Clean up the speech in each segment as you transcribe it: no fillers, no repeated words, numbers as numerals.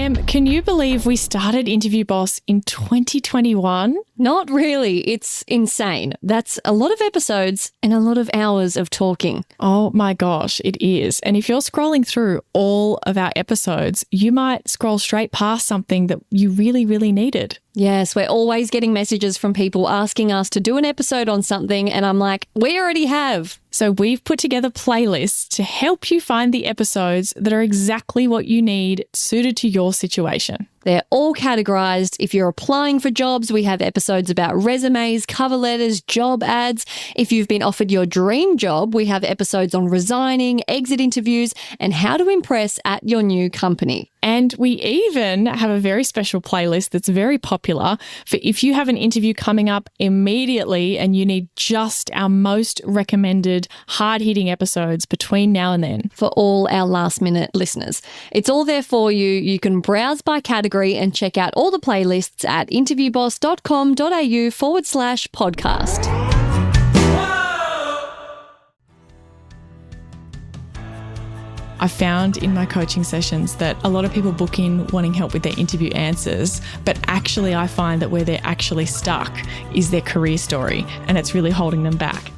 Em, can you believe we started Interview Boss in 2021? Not really. It's insane. That's a lot of episodes and a lot of hours of talking. Oh my gosh, it is. And if you're scrolling through all of our episodes, you might scroll straight past something that you really, really needed. Yes, we're always getting messages from people asking us to do an episode on something, and I'm like, we already have. So we've put together playlists to help you find the episodes that are exactly what you need, suited to your situation. They're all categorized. If you're applying for jobs, we have episodes about resumes, cover letters, job ads. If you've been offered your dream job, we have episodes on resigning, exit interviews, and how to impress at your new company. And we even have a very special playlist that's very popular for if you have an interview coming up immediately and you need just our most recommended hard-hitting episodes between now and then. For all our last-minute listeners. It's all there for you. You can browse by category and check out all the playlists at interviewboss.com.au/podcast. I found in my coaching sessions that a lot of people book in wanting help with their interview answers, but actually I find that where they're actually stuck is their career story, and it's really holding them back.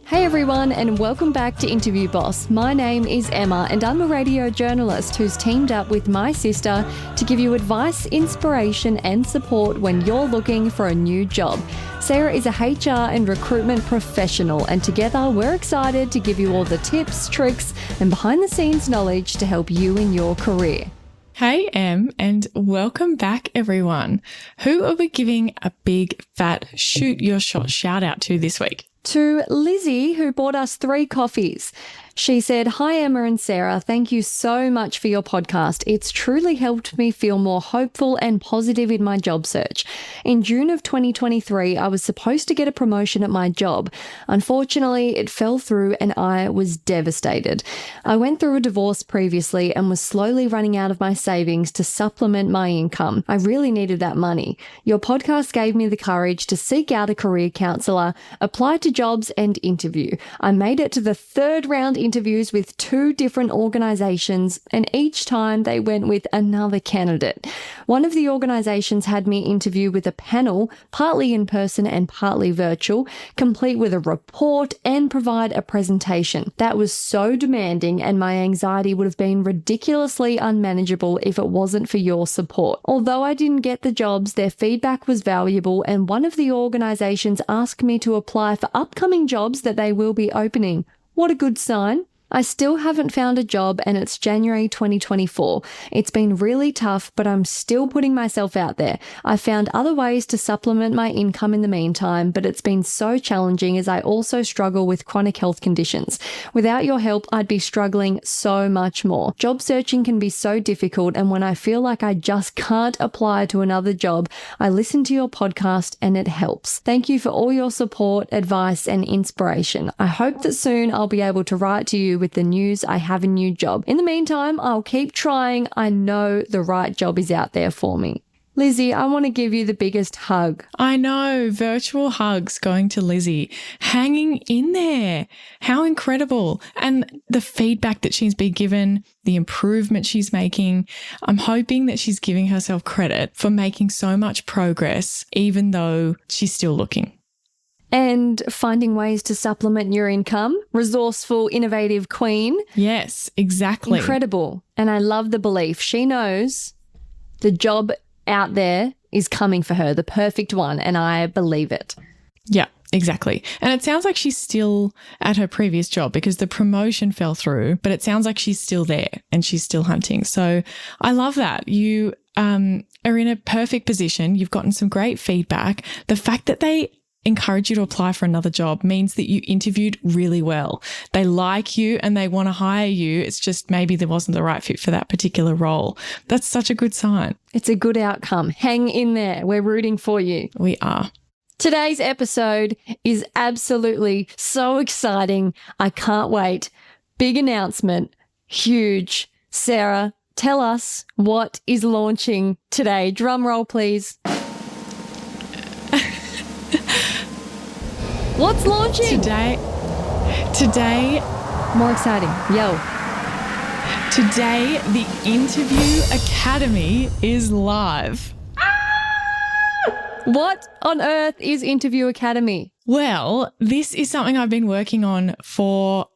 Hey everyone, and welcome back to Interview Boss. My name is Emma, and I'm a radio journalist who's teamed up with my sister to give you advice, inspiration, and support when you're looking for a new job. Sarah is a HR and recruitment professional, and together we're excited to give you all the tips, tricks, and behind-the-scenes knowledge to help you in your career. Hey Em, and welcome back everyone. Who are we giving a big fat shoot your shot shout out to this week? To Lizzy, who bought us 3 coffees. She said, "Hi Emma and Sarah, thank you so much for your podcast. It's truly helped me feel more hopeful and positive in my job search. In June of 2023, I was supposed to get a promotion at my job. Unfortunately, it fell through and I was devastated. I went through a divorce previously and was slowly running out of my savings to supplement my income. I really needed that money. Your podcast gave me the courage to seek out a career counsellor, apply to jobs and interview. I made it to the 3rd round interviews with 2 different organisations, and each time they went with another candidate. One of the organisations had me interview with a panel, partly in person and partly virtual, complete with a report and provide a presentation. That was so demanding, and my anxiety would have been ridiculously unmanageable if it wasn't for your support. Although I didn't get the jobs, their feedback was valuable, and one of the organisations asked me to apply for upcoming jobs that they will be opening. What a good sign. I still haven't found a job, and it's January 2024. It's been really tough, but I'm still putting myself out there. I found other ways to supplement my income in the meantime, but it's been so challenging as I also struggle with chronic health conditions. Without your help, I'd be struggling so much more. Job searching can be so difficult, and when I feel like I just can't apply to another job, I listen to your podcast and it helps. Thank you for all your support, advice, and inspiration. I hope that soon I'll be able to write to you with the news I have a new job. In the meantime, I'll keep trying. I know the right job is out there for me." Lizzy, I want to give you the biggest hug. I know, virtual hugs going to Lizzy, hanging in there. How incredible. And the feedback that she's been given, the improvement she's making. I'm hoping that she's giving herself credit for making so much progress, even though she's still looking. And finding ways to supplement your income. Resourceful, innovative queen. Yes, exactly. Incredible. And I love the belief. She knows the job out there is coming for her, the perfect one, and I believe it. Yeah, exactly. And it sounds like she's still at her previous job because the promotion fell through, but it sounds like she's still there and she's still hunting. So I love that. You are in a perfect position. You've gotten some great feedback. The fact that they encourage you to apply for another job means that you interviewed really well. They like you and they want to hire you. It's just maybe there wasn't the right fit for that particular role. That's such a good sign. It's a good outcome. Hang in there. We're rooting for you. We are. Today's episode is absolutely so exciting. I can't wait. Big announcement. Huge. Sarah, tell us what is launching today. Drum roll, please. What's launching? Today, More exciting. Yo. Today, the Interview Academy is live. What on earth is Interview Academy? Well, this is something I've been working on for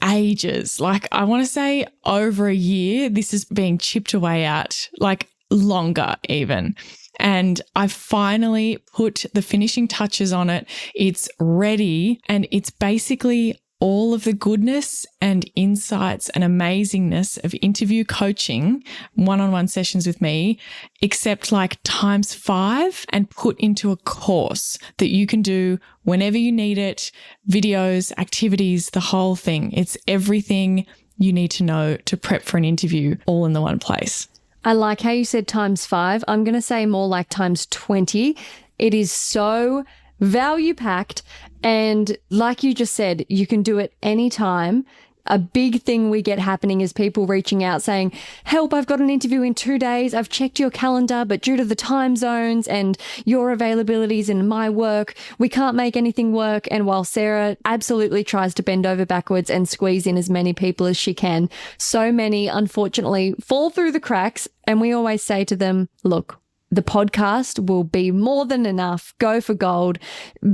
ages. Like, I want to say over a year, this is being chipped away at, like longer even. And I finally put the finishing touches on it. It's ready, and it's basically all of the goodness and insights and amazingness of interview coaching, one-on-one sessions with me, except like times 5 and put into a course that you can do whenever you need it, videos, activities, the whole thing. It's everything you need to know to prep for an interview all in the one place. I like how you said times 5. I'm going to say more like times 20. It is so value packed. And like you just said, you can do it anytime. A big thing we get happening is people reaching out saying, help, I've got an interview in 2 days. I've checked your calendar, but due to the time zones and your availabilities and my work, we can't make anything work. And while Sarah absolutely tries to bend over backwards and squeeze in as many people as she can, so many unfortunately fall through the cracks. And we always say to them, look, the podcast will be more than enough. Go for gold.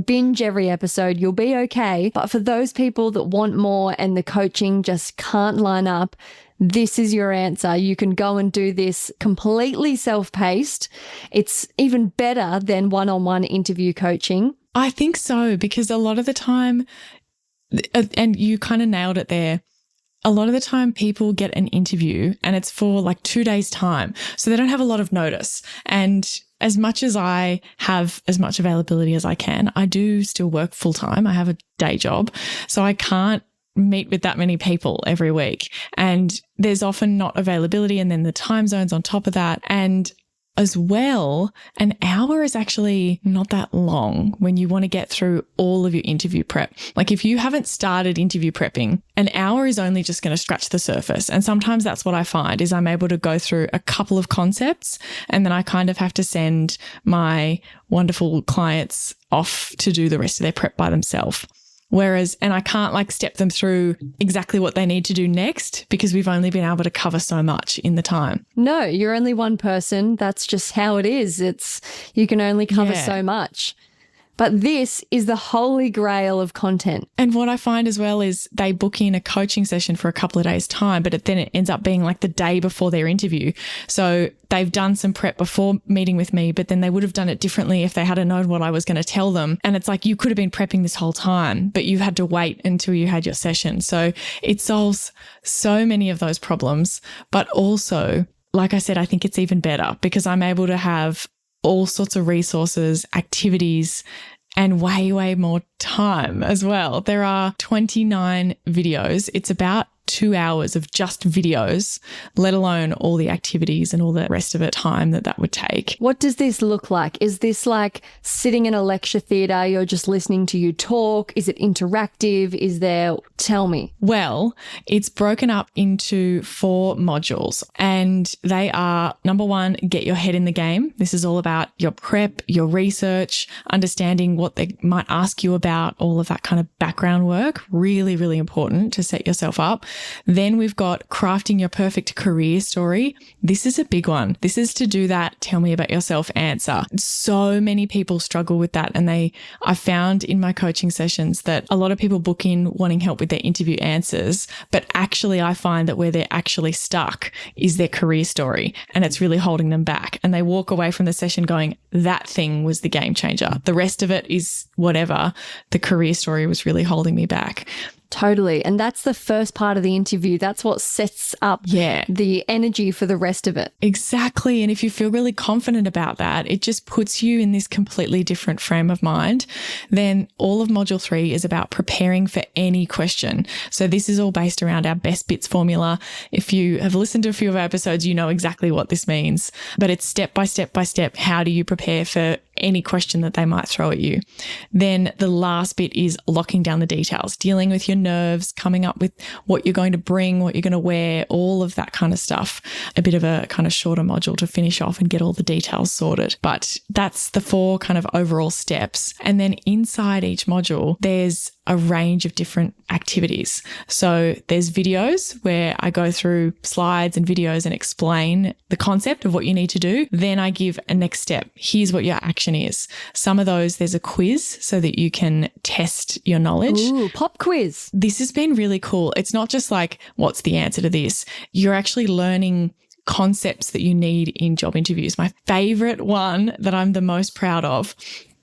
Binge every episode. You'll be okay. But for those people that want more and the coaching just can't line up, this is your answer. You can go and do this completely self-paced. It's even better than one-on-one interview coaching. I think so, because a lot of the time, and you kind of nailed it there, a lot of the time people get an interview and it's for like 2 days' time. So they don't have a lot of notice. And as much as I have as much availability as I can, I do still work full time. I have a day job. So I can't meet with that many people every week. And there's often not availability, and then the time zones on top of that. And as well, an hour is actually not that long when you want to get through all of your interview prep. Like if you haven't started interview prepping, an hour is only just going to scratch the surface. And sometimes that's what I find is I'm able to go through a couple of concepts, and then I kind of have to send my wonderful clients off to do the rest of their prep by themselves. And I can't like step them through exactly what they need to do next because we've only been able to cover so much in the time. No, you're only one person. That's just how it is. You can only cover so much. But this is the holy grail of content. And what I find as well is they book in a coaching session for a couple of days' time, but then it ends up being like the day before their interview. So they've done some prep before meeting with me, but then they would have done it differently if they had known what I was going to tell them. And it's like you could have been prepping this whole time, but you had to wait until you had your session. So it solves so many of those problems. But also, like I said, I think it's even better because I'm able to have all sorts of resources, activities, and way, way more time as well. There are 29 videos. It's about 2 hours of just videos, let alone all the activities and all the rest of it time that would take. What does this look like? Is this like sitting in a lecture theatre, you're just listening to you talk? Is it interactive? Tell me. Well, it's broken up into 4 modules, and they are, number 1, get your head in the game. This is all about your prep, your research, understanding what they might ask you about, all of that kind of background work. Really, really important to set yourself up. Then we've got crafting your perfect career story. This is a big one. This is to do that tell me about yourself answer. So many people struggle with that. And I found in my coaching sessions that a lot of people book in wanting help with their interview answers, but actually I find that where they're actually stuck is their career story, and it's really holding them back. And they walk away from the session going, that thing was the game changer. The rest of it is whatever. The career story was really holding me back. Totally. And that's the first part of the interview. That's what sets up the energy for the rest of it. Exactly. And if you feel really confident about that, it just puts you in this completely different frame of mind. Then all of module 3 is about preparing for any question. So this is all based around our best bits formula. If you have listened to a few of our episodes, you know exactly what this means, but it's step by step by step. How do you prepare for any question that they might throw at you? Then the last bit is locking down the details, dealing with your nerves, coming up with what you're going to bring, what you're going to wear, all of that kind of stuff. A bit of a kind of shorter module to finish off and get all the details sorted. But that's the 4 kind of overall steps. And then inside each module, there's a range of different activities. So there's videos where I go through slides and videos and explain the concept of what you need to do. Then I give a next step. Here's what your action is. Some of those, there's a quiz so that you can test your knowledge. Ooh, pop quiz. This has been really cool. It's not just like, what's the answer to this? You're actually learning concepts that you need in job interviews. My favorite one that I'm the most proud of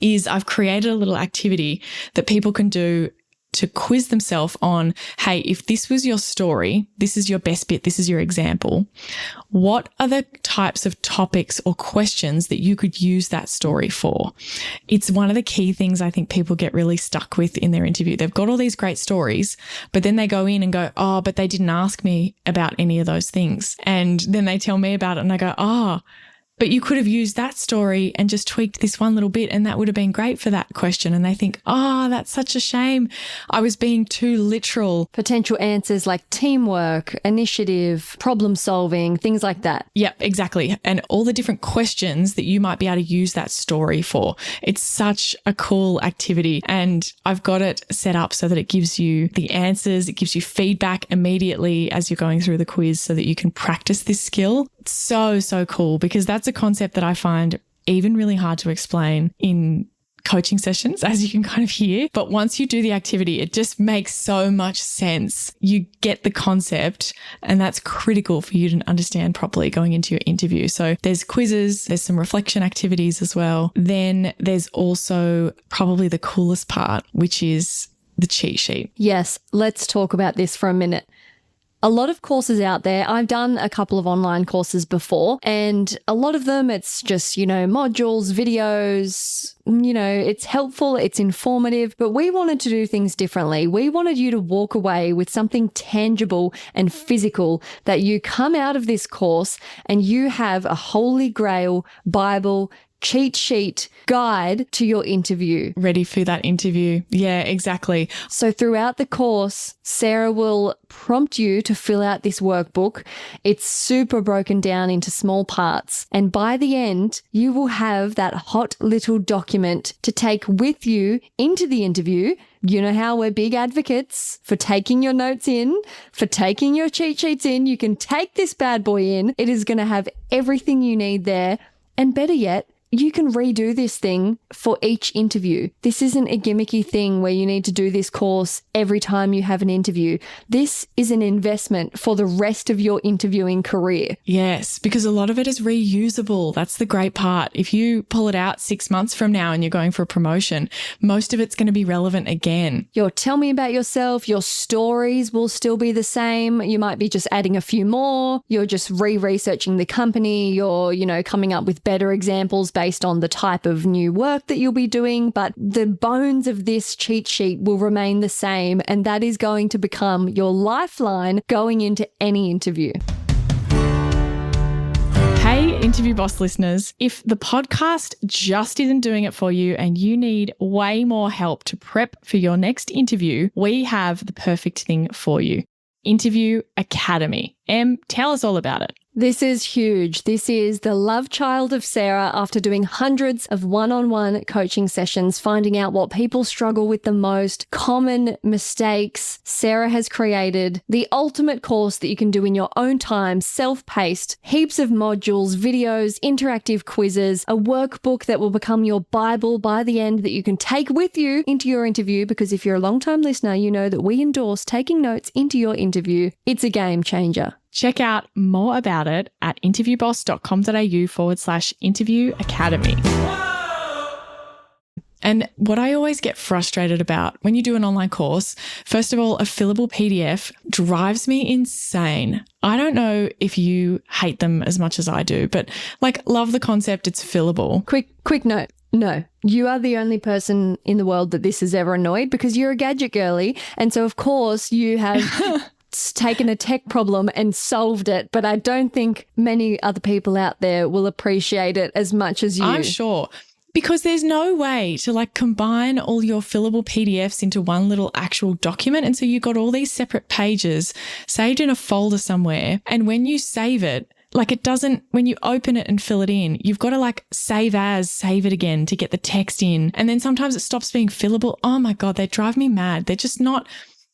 is I've created a little activity that people can do to quiz themselves on, hey, if this was your story, this is your best bit, this is your example, what are the types of topics or questions that you could use that story for? It's one of the key things I think people get really stuck with in their interview. They've got all these great stories, but then they go in and go, oh, but they didn't ask me about any of those things. And then they tell me about it and I go, oh, but you could have used that story and just tweaked this one little bit and that would have been great for that question. And they think, oh, that's such a shame. I was being too literal. Potential answers like teamwork, initiative, problem solving, things like that. Yep, exactly. And all the different questions that you might be able to use that story for. It's such a cool activity. And I've got it set up so that it gives you the answers. It gives you feedback immediately as you're going through the quiz so that you can practice this skill. It's so, so cool because that's a concept that I find even really hard to explain in coaching sessions, as you can kind of hear. But once you do the activity, it just makes so much sense. You get the concept, and that's critical for you to understand properly going into your interview. So there's quizzes, there's some reflection activities as well. Then there's also probably the coolest part, which is the cheat sheet. Yes, let's talk about this for a minute. A lot of courses out there, I've done a couple of online courses before, and a lot of them, it's just, modules, videos, it's helpful, it's informative, but we wanted to do things differently. We wanted you to walk away with something tangible and physical that you come out of this course and you have a holy grail Bible cheat sheet guide to your interview. Ready for that interview. Yeah, exactly. So throughout the course, Sarah will prompt you to fill out this workbook. It's super broken down into small parts. And by the end, you will have that hot little document to take with you into the interview. You know how we're big advocates for taking your notes in, for taking your cheat sheets in. You can take this bad boy in. It is going to have everything you need there. And better yet, you can redo this thing for each interview. This isn't a gimmicky thing where you need to do this course every time you have an interview. This is an investment for the rest of your interviewing career. Yes, because a lot of it is reusable. That's the great part. If you pull it out 6 months from now and you're going for a promotion, most of it's going to be relevant again. Your tell me about yourself, your stories will still be the same. You might be just adding a few more. You're just researching the company. You're, coming up with better examples based on the type of new work that you'll be doing, but the bones of this cheat sheet will remain the same, and that is going to become your lifeline going into any interview. Hey, Interview Boss listeners, if the podcast just isn't doing it for you and you need way more help to prep for your next interview, we have the perfect thing for you. Interview Academy. Em, tell us all about it. This is huge. This is the love child of Sarah after doing hundreds of one-on-one coaching sessions, finding out what people struggle with the most, common mistakes. Sarah has created the ultimate course that you can do in your own time, self-paced, heaps of modules, videos, interactive quizzes, a workbook that will become your Bible by the end that you can take with you into your interview, because if you're a long-time listener, you know that we endorse taking notes into your interview. It's a game changer. Check out more about it at interviewboss.com.au/interview academy. And what I always get frustrated about when you do an online course, first of all, a fillable PDF drives me insane. I don't know if you hate them as much as I do, but love the concept. It's fillable. Quick note. No, you are the only person in the world that this has ever annoyed because you're a gadget girly. And so, of course, you have taken a tech problem and solved it. But I don't think many other people out there will appreciate it as much as you. I'm sure. Because there's no way to combine all your fillable PDFs into one little actual document. And so you've got all these separate pages saved in a folder somewhere. And when you save it, like it doesn't, when you open it and fill it in, you've got to like save it again to get the text in. And then sometimes it stops being fillable. Oh my God, they drive me mad. They're just not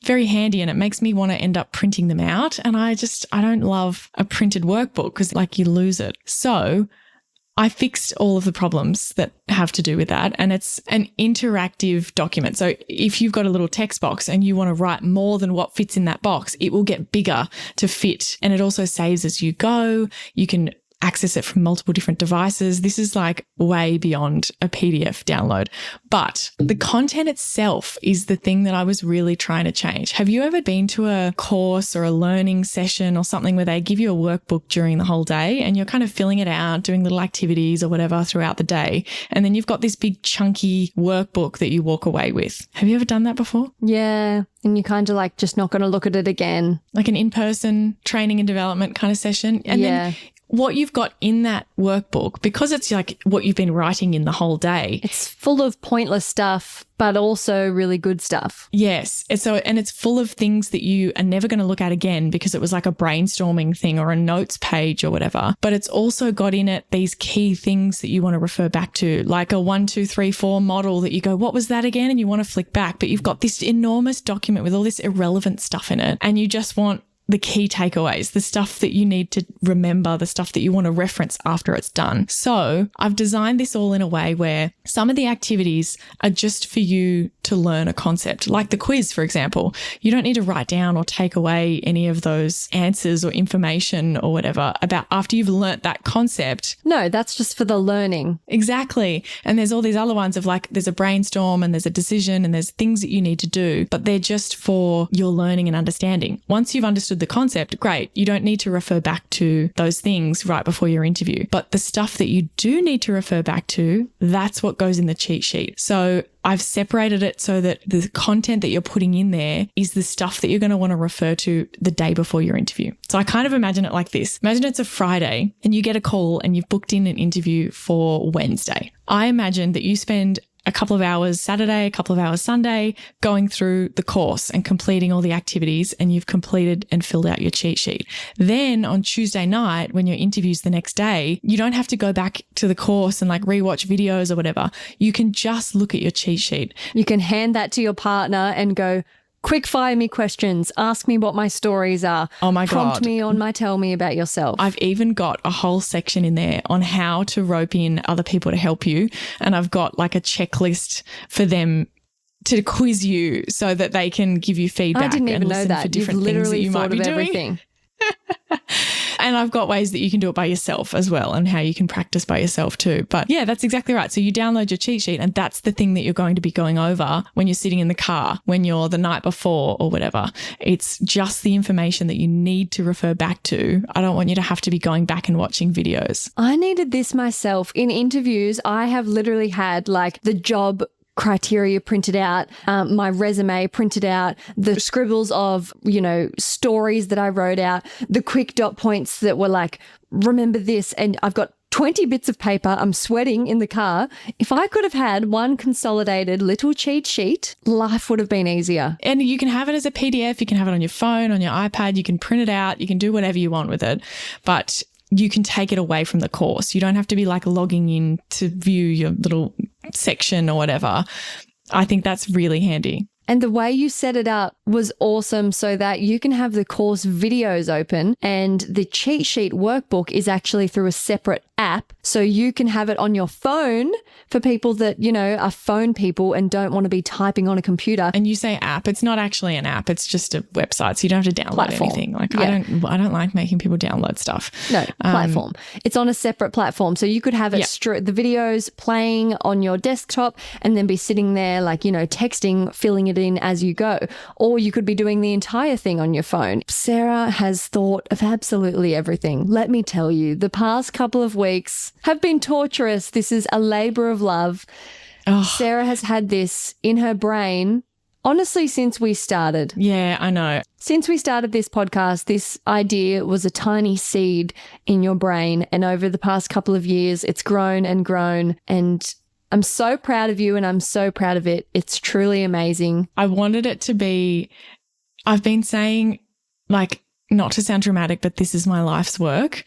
very handy and it makes me want to end up printing them out. And I don't love a printed workbook because like you lose it. So I fixed all of the problems that have to do with that. And it's an interactive document. So if you've got a little text box and you want to write more than what fits in that box, it will get bigger to fit. And it also saves as you go. You can access it from multiple different devices. This is like way beyond a PDF download. But the content itself is the thing that I was really trying to change. Have you ever been to a course or a learning session or something where they give you a workbook during the whole day and you're kind of filling it out, doing little activities or whatever throughout the day, and then you've got this big chunky workbook that you walk away with? Have you ever done that before? Yeah. And you're kind of like just not going to look at it again. Like an in-person training and development kind of session. And then what you've got in that workbook, because it's like what you've been writing in the whole day. It's full of pointless stuff, but also really good stuff. Yes. And it's full of things that you are never going to look at again because it was like a brainstorming thing or a notes page or whatever. But it's also got in it these key things that you want to refer back to, like a 1, 2, 3, 4 model that you go, what was that again? And you want to flick back, but you've got this enormous document with all this irrelevant stuff in it. And you just want the key takeaways, the stuff that you need to remember, the stuff that you want to reference after it's done. So I've designed this all in a way where some of the activities are just for you to learn a concept, like the quiz, for example. You don't need to write down or take away any of those answers or information or whatever about after you've learnt that concept. No, that's just for the learning. Exactly. And there's all these other ones of like, there's a brainstorm and there's a decision and there's things that you need to do, but they're just for your learning and understanding. Once you've understood the concept, great. You don't need to refer back to those things right before your interview. But the stuff that you do need to refer back to, that's what goes in the cheat sheet. So I've separated it so that the content that you're putting in there is the stuff that you're going to want to refer to the day before your interview. So I kind of imagine it like this. Imagine it's a Friday and you get a call and you've booked in an interview for Wednesday. I imagine that you spend a couple of hours Saturday, a couple of hours Sunday, going through the course and completing all the activities, and you've completed and filled out your cheat sheet. Then on Tuesday night, when your interview's the next day, you don't have to go back to the course and like rewatch videos or whatever. You can just look at your cheat sheet. You can hand that to your partner and go, quick fire me questions. Ask me what my stories are. Oh my God. Prompt me on my tell me about yourself. I've even got a whole section in there on how to rope in other people to help you. And I've got like a checklist for them to quiz you so that they can give you feedback. I didn't even know that. For different You've literally things that you might thought be of doing. everything. And I've got ways that you can do it by yourself as well and how you can practice by yourself too. But yeah, that's exactly right. So you download your cheat sheet and that's the thing that you're going to be going over when you're sitting in the car, when you're the night before or whatever. It's just the information that you need to refer back to. I don't want you to have to be going back and watching videos. I needed this myself. In interviews, I have literally had like the job criteria printed out, my resume printed out, the scribbles of, stories that I wrote out, the quick dot points that were like, remember this. And I've got 20 bits of paper. I'm sweating in the car. If I could have had one consolidated little cheat sheet, life would have been easier. And you can have it as a PDF. You can have it on your phone, on your iPad. You can print it out. You can do whatever you want with it. But you can take it away from the course. You don't have to be like logging in to view your little section or whatever. I think that's really handy. And the way you set it up was awesome so that you can have the course videos open and the cheat sheet workbook is actually through a separate app. So you can have it on your phone for people that, are phone people and don't want to be typing on a computer. And you say app, it's not actually an app. It's just a website. So you don't have to download anything. Like I don't like making people download stuff. No, platform. It's on a separate platform. So you could have it the videos playing on your desktop and then be sitting there like, texting, filling it in as you go. Or you could be doing the entire thing on your phone. Sarah has thought of absolutely everything. Let me tell you, the past couple of weeks have been torturous. This is a labor of love. Oh. Sarah has had this in her brain, honestly, since we started. Yeah, I know. Since we started this podcast, this idea was a tiny seed in your brain. And over the past couple of years, it's grown and grown. And I'm so proud of you and I'm so proud of it. It's truly amazing. I wanted it to be, I've been saying like not to sound dramatic, but this is my life's work.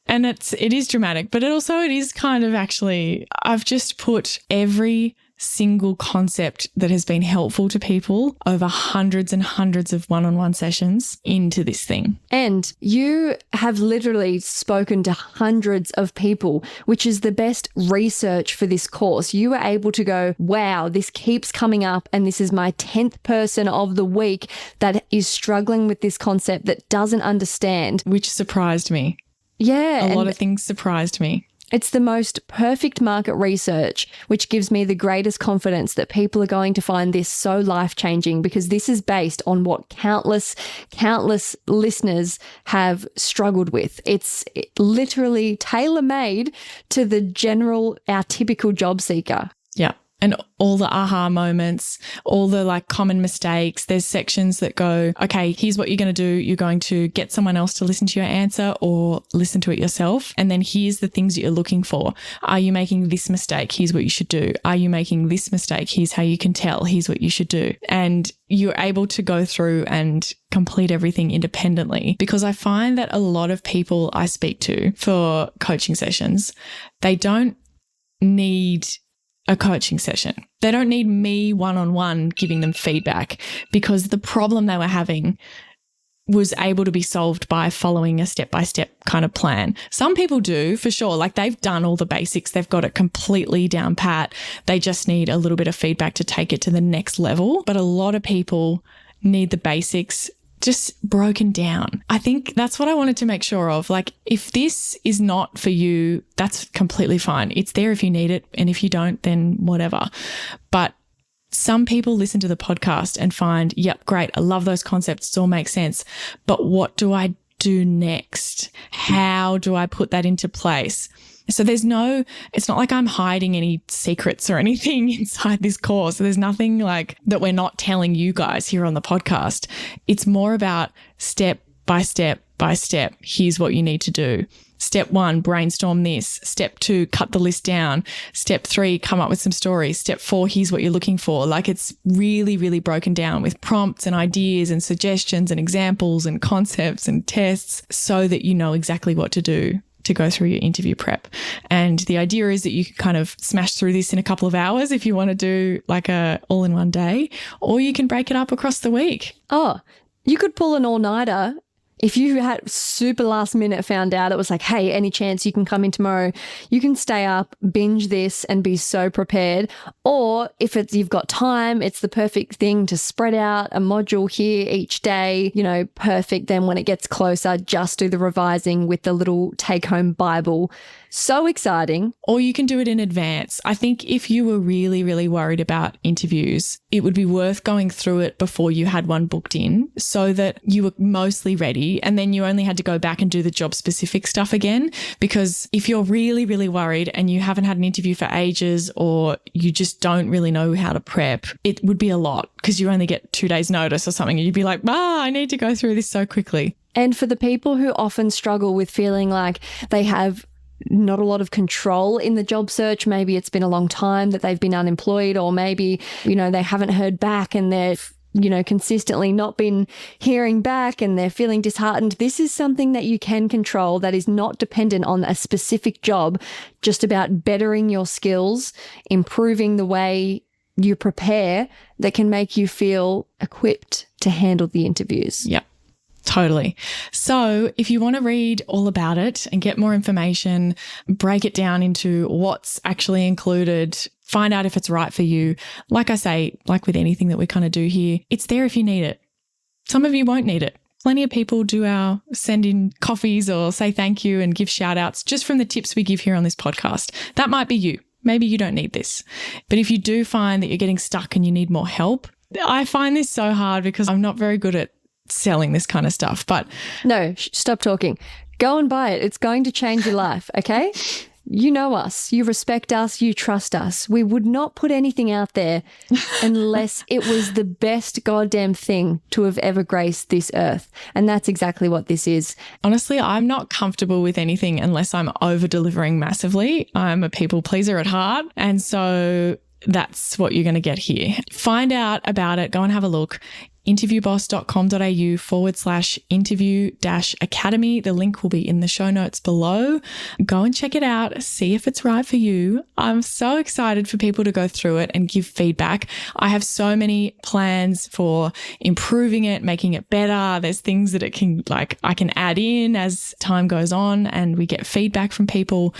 And it is dramatic, but it is kind of actually, I've just put every single concept that has been helpful to people over hundreds and hundreds of one-on-one sessions into this thing. And you have literally spoken to hundreds of people, which is the best research for this course. You were able to go, wow, this keeps coming up and this is my 10th person of the week that is struggling with this concept that doesn't understand. Which surprised me. Yeah. A lot of things surprised me. It's the most perfect market research, which gives me the greatest confidence that people are going to find this so life-changing, because this is based on what countless listeners have struggled with. It's literally tailor-made to our typical job seeker. Yeah. And all the aha moments, all the like common mistakes. There's sections that go, okay, here's what you're going to do. You're going to get someone else to listen to your answer or listen to it yourself. And then here's the things that you're looking for. Are you making this mistake? Here's what you should do. Are you making this mistake? Here's how you can tell. Here's what you should do. And you're able to go through and complete everything independently, because I find that a lot of people I speak to for coaching sessions, they don't need a coaching session. They don't need me one-on-one giving them feedback, because the problem they were having was able to be solved by following a step-by-step kind of plan. Some people do, for sure. Like, they've done all the basics. They've got it completely down pat. They just need a little bit of feedback to take it to the next level. But a lot of people need the basics just broken down. I think that's what I wanted to make sure of. Like, if this is not for you, that's completely fine. It's there if you need it. And if you don't, then whatever. But some people listen to the podcast and find, yep, great. I love those concepts. It all makes sense. But what do I do next? How do I put that into place? So it's not like I'm hiding any secrets or anything inside this course. There's nothing like that we're not telling you guys here on the podcast. It's more about step by step by step. Here's what you need to do. Step 1, brainstorm this. Step 2, cut the list down. Step 3, come up with some stories. Step 4, here's what you're looking for. Like, it's really, really broken down with prompts and ideas and suggestions and examples and concepts and tests, so that you know exactly what to do to go through your interview prep. And the idea is that you can kind of smash through this in a couple of hours if you want to do like a all in one day, or you can break it up across the week. Oh, you could pull an all-nighter. If you had super last minute found out it was like, hey, any chance you can come in tomorrow, you can stay up, binge this and be so prepared. Or if you've got time, it's the perfect thing to spread out a module here each day, perfect. Then when it gets closer, just do the revising with the little take-home Bible. So exciting. Or you can do it in advance. I think if you were really, really worried about interviews, it would be worth going through it before you had one booked in, so that you were mostly ready, and then you only had to go back and do the job specific stuff again. Because if you're really, really worried and you haven't had an interview for ages, or you just don't really know how to prep, it would be a lot, because you only get 2 days notice or something and you'd be like, I need to go through this so quickly. And for the people who often struggle with feeling like they have not a lot of control in the job search, maybe it's been a long time that they've been unemployed, or maybe, they haven't heard back and they've, consistently not been hearing back and they're feeling disheartened. This is something that you can control, that is not dependent on a specific job, just about bettering your skills, improving the way you prepare, that can make you feel equipped to handle the interviews. Yep. Totally. So if you want to read all about it and get more information, break it down into what's actually included, find out if it's right for you. Like I say, like with anything that we kind of do here, it's there if you need it. Some of you won't need it. Plenty of people send in coffees or say thank you and give shout outs just from the tips we give here on this podcast. That might be you. Maybe you don't need this. But if you do find that you're getting stuck and you need more help, I find this so hard because I'm not very good at selling this kind of stuff. But no, stop talking. Go and buy it. It's going to change your life, okay? You know us. You respect us. You trust us. We would not put anything out there unless it was the best goddamn thing to have ever graced this earth. And that's exactly what this is. Honestly, I'm not comfortable with anything unless I'm over-delivering massively. I'm a people pleaser at heart. And so that's what you're going to get here. Find out about it. Go and have a look. interviewboss.com.au/interview-academy. The link will be in the show notes below. Go and check it out. See if it's right for you. I'm so excited for people to go through it and give feedback. I have so many plans for improving it, making it better. There's things that I can add in as time goes on and we get feedback from people.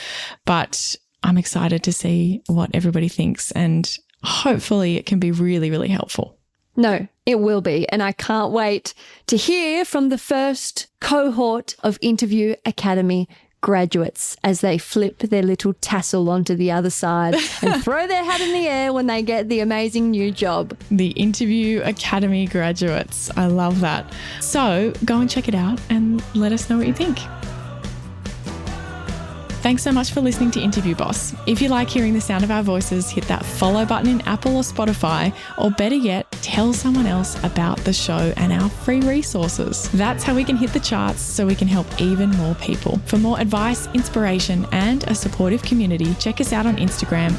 But I'm excited to see what everybody thinks, and hopefully it can be really, really helpful. No, it will be. And I can't wait to hear from the first cohort of Interview Academy graduates as they flip their little tassel onto the other side and throw their hat in the air when they get the amazing new job. The Interview Academy graduates. I love that. So go and check it out and let us know what you think. Thanks so much for listening to Interview Boss. If you like hearing the sound of our voices, hit that follow button in Apple or Spotify, or better yet, tell someone else about the show and our free resources. That's how we can hit the charts so we can help even more people. For more advice, inspiration, and a supportive community, check us out on Instagram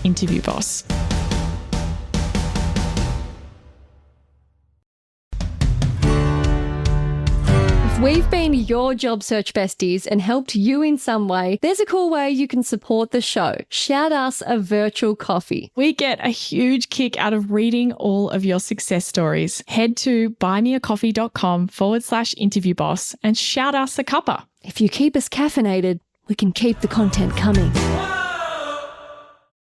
@InterviewBoss. We've been your job search besties and helped you in some way. There's a cool way you can support the show. Shout us a virtual coffee. We get a huge kick out of reading all of your success stories. Head to buymeacoffee.com/interviewboss and shout us a cuppa. If you keep us caffeinated, we can keep the content coming.